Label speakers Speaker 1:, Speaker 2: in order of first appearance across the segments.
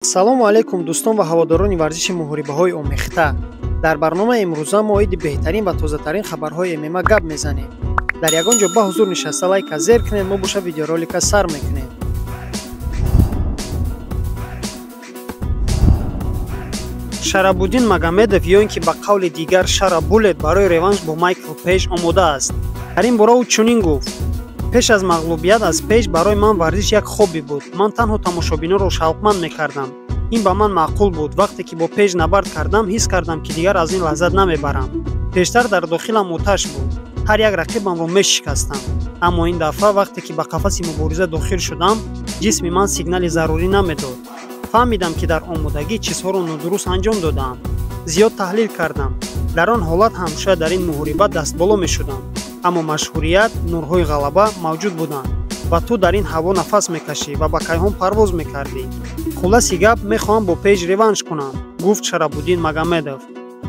Speaker 1: салому алайкум дӯстон ва ҳаводорони варзиши муҳорибаҳои омехта. Дар барномаи имрӯза мо оиди беҳтарин ва тозатарин хабарҳои ММА гап мезанем. Дар ягон ҷо ба ҳузур нишаста лайка зер кунед, мо боша видеоролика сар мекунем. Шарабуддин Магомедов ё ин ки ба қавли дигар Шара Буллет барои реванш бо Майкл Пейж омода аст. Дар ин бора ӯ чунин гуфт: пеш аз мағлубият аз Пейж барои ман варзиш як хобби буд. Ман танҳо тамошобиноро шавқманд мекардам. Ин ба ман маъқул буд. Вақте ки бо Пейж набард кардам, ҳис кардам ки дигар аз ин лаззат намебарам. Пештар дар дохилам оташ буд. Ҳар як рақибамро мешикастам. Аммо ин дафъа вақте ки ба қафаси мубориза дохил шудам, ҷисми ман сигнали зарурӣ намедод. Фаҳмидам ки дар омодагӣ чизҳоро нодуруст анҷом додаам. Зиёд таҳлил кардам. Дар он ҳолат ҳам шояд дар ин муҳориба дастболо мешудам. Аммо машҳурият, нурҳои ғалаба мавҷуд буданд ва ту дар ин ҳаво нафас мекашӣ ва ба кайҳон парвоз мекардӣ. Хулоси гап, мехоҳам бо Пейж реванш кунам, гуфт Шарабуддин Магомедов.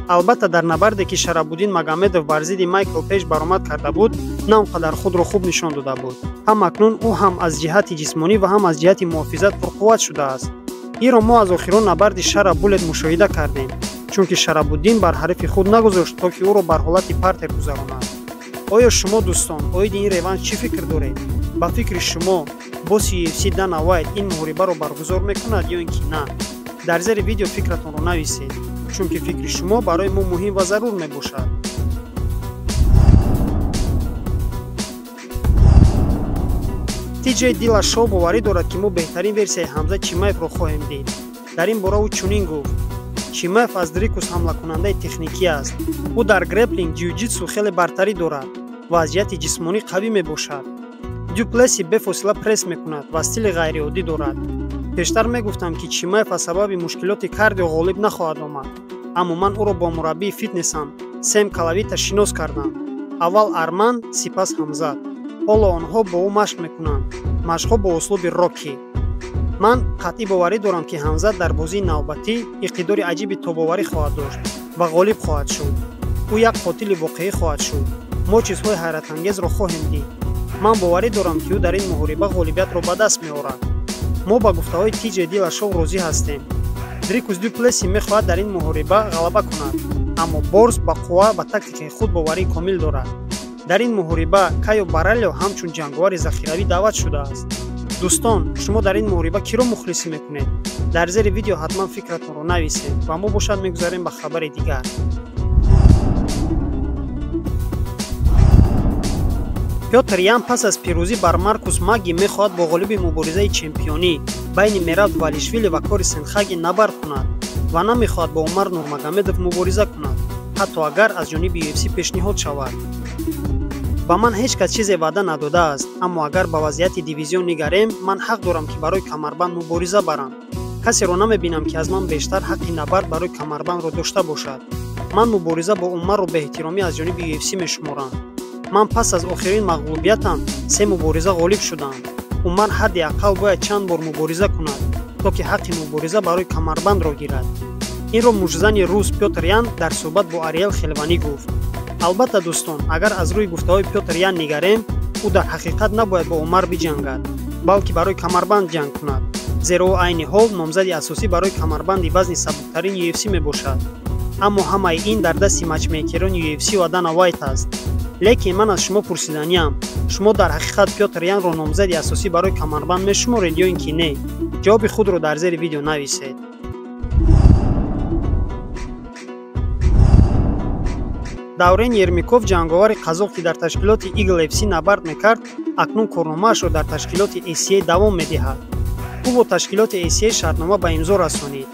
Speaker 1: Албатта дар набарде ки Шарабуддин Магомедов бар зидди Майкл Пейж баромад карда буд, на он қадар худро хуб нишон дода буд. Ҳам акнун ӯ ҳам аз ҷиҳати ҷисмонӣ ва ҳам аз ҷиҳати муҳофизат пурқувват шудааст. Инро мо аз охирон набарди Шара Буллет мушоҳида кардем, чунки Шарабуддин бар ҳарифи худ нагузошт, то ки ӯро бар ҳолати партер гузаронад. Оё шумо дӯстон, оиди ин реванш чӣ фикр доред? Ба фикри шумо босси UFC Дана Вайт ин муҳорибаро баргузор мекунад ё ин ки на? Дар зери видео фикратонро нависед, чунки фикри шумо барои мо муҳим ва зарур мебошад. TJ Dillashaw боварӣ дорад ки мо беҳтарин версияи Ҳамза Чимаевро хоҳем дид. Дар ин бора ӯ чунин гуфт: Чимаев аз Дрикус ҳамлакунандаи техникӣ аст. ӯ дар греплинг, ҷиу-ҷитсу хеле бартарӣ дорад ва аз ҷиҳати ҷисмонӣ қавӣ мебошад. Дюплеси бефосила пресс мекунад ва стили ғайриоддӣ дорад. Пештар мегуфтам ки Чимаев аз сабаби мушкилоти кардио ғолиб нахоҳад омад. Аммо ман ӯро бо мураббии фитнесам Сэм Калавита шинос кардам. Аввал Арман, сипас Ҳамзат. ҳоло онҳо бо ӯ машқ мекунанд, машқҳо бо услуби Рокки. ман қатъӣ боварӣ дорам ки Ҳамзат дар бозии навбатӣ иқтидори аҷиби тобоварӣ хоҳад дошт ва ғолиб хоҳад шуд. ӯ як қотили воқеӣ хоҳад шуд. мо чизҳои ҳайратангезро хоҳем дид. ман боварӣ дорам ки ӯ дар ин муҳориба ғолибиятро ба даст меорад. мо ба гуфтаҳои TJ Dillashaw розӣ ҳастем. Дрикус Дюплеси мехоҳад дар ин муҳориба ғалаба кунад, аммо Борс ба қувва ва тактикаи худ боварии комил дорад. дар ин муҳориба Кайо Баррелло ҳамчун ҷанговари захиравӣ даъват шудааст. дӯстон, шумо дар ин муҳориба киро мухлисӣ мекунед? Дар зери видео ҳатман фикратонро нависед ва мо бошад мегузарем ба хабари дигар. Пётр Ян пас аз пирӯзӣ бар Маркус Маги мехоҳад бо ғолиби муборизаи чемпионӣ байни Мераб Двалишвили ва Кори Сенхаги набард кунад ва намехоҳад бо Умар Нурмагомедов мубориза кунад, ҳатто агар аз ҷониби UFC пешниҳод шавад. ба ман ҳеҷ кас чизе ваъда надодааст, аммо агар ба вазъияти дивизион нигарем, ман ҳақ дорам ки барои камарбанд мубориза барам. касеро намебинам ки аз ман бештар ҳаққи набард барои камарбандро дошта бошад. ман мубориза бо Умарро беэҳтиромӣ аз ҷониби UFC мешуморам. ман пас аз охирин мағлубиятам 3 мубориза ғолиб шудам. Умар ҳадди аққал бояд чанд бор мубориза кунад, то ки ҳаққи мубориза барои камарбандро гирад. инро мужзани рус Пётр Ян дар суҳбат бо Ариел Хелванӣ гуфт. албатта дӯстон, агар аз рӯи гуфтаҳои Пётр Ян нигарем, ӯ дар ҳақиқат набояд бо Умар биҷангад, балки барои камарбанд ҷанг кунад, зеро ӯ айни ҳол номзади асосӣ барои камарбанди вазни сабуктарини UFC мебошад. аммо ҳамаи ин дар дасти матчмейкерони UFC ва Дана Вайт аст. лекин ман аз шумо пурсиданиам, шумо дар ҳақиқат Пётр Янро номзади асосӣ барои камарбанд мешуморед ё ин ки не? ҷавоби худро дар зери видео нависед. Даврен Ермиков, ҷанговари қазоқ ки дар ташкилоти Eagle FC набард мекард, акнун корномаашро дар ташкилоти ACA давом медиҳад. ӯ бо ташкилоти ACA шартнома ба имзо расонид.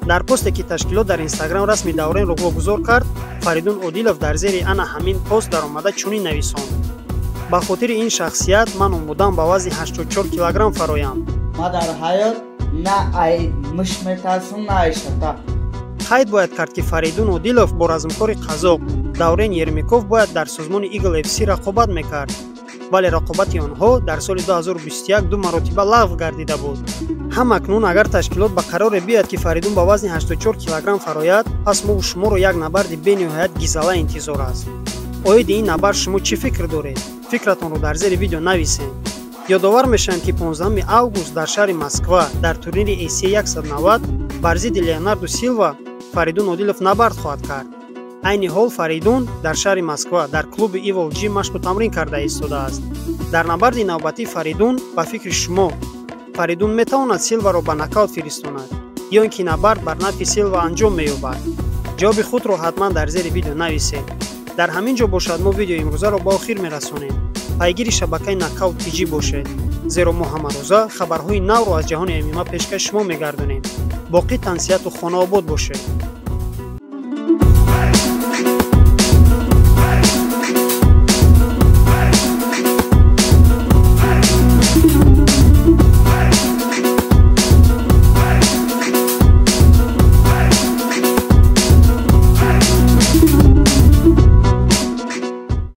Speaker 1: дар посте ки ташкилот дар Инстаграм расми Давренро вогузор кард, Фаридун Одилов дар зери ана ҳамин пост даромада чунин нависонд: ба хотири ин шахсият ман омодам ба вазни 84 килограмм фароям.
Speaker 2: ма дар ҳаёт на ай муш метарсам, на ай шата.
Speaker 1: қайд бояд кард ки Фаридун Одилов бо размкори қазоқ Даврен Ермиков бояд дар созмони Eagle FC рақобат мекард, вале рақобати онҳо дар соли 2021 ду маротиба лағв гардида буд. ҳам акнун агар ташкилот ба қароре биёяд ки Фаридун ба вазни 84 килограмм фарояд, пас мо шуморо як набарди бениҳоят гизала интизор аст. оиди ин набард шумо чӣ фикр доред? фикратонро дар зери видео нависед. ёдовар мешаванд ки 15 август дар шаҳри Москва дар турнири ACA 190 бар зидди Леонардо Силва Фаридун Одилов набард хоҳад кард. айни ҳол Фаридун дар шаҳри Москва дар клуби Evil G машқу тамрин карда истодааст. дар набарди навбатӣ Фаридун ба фикри шумо Фаридун метавонад Силваро ба нокаут фиристонад ё ин ки набард бар нафи Силва анҷом меёбад? ҷавоби худро ҳатман дар зери видео нависед. дар ҳамин ҷо бошад мо видеои имрӯзаро ба охир мерасонем. пайгири шабакаи Knockout TG бошед, зеро мо ҳама рӯза хабарҳои навро аз ҷаҳони ММА пешкаш шумо мегардонем. боқӣ тансияту хонаобод бошед.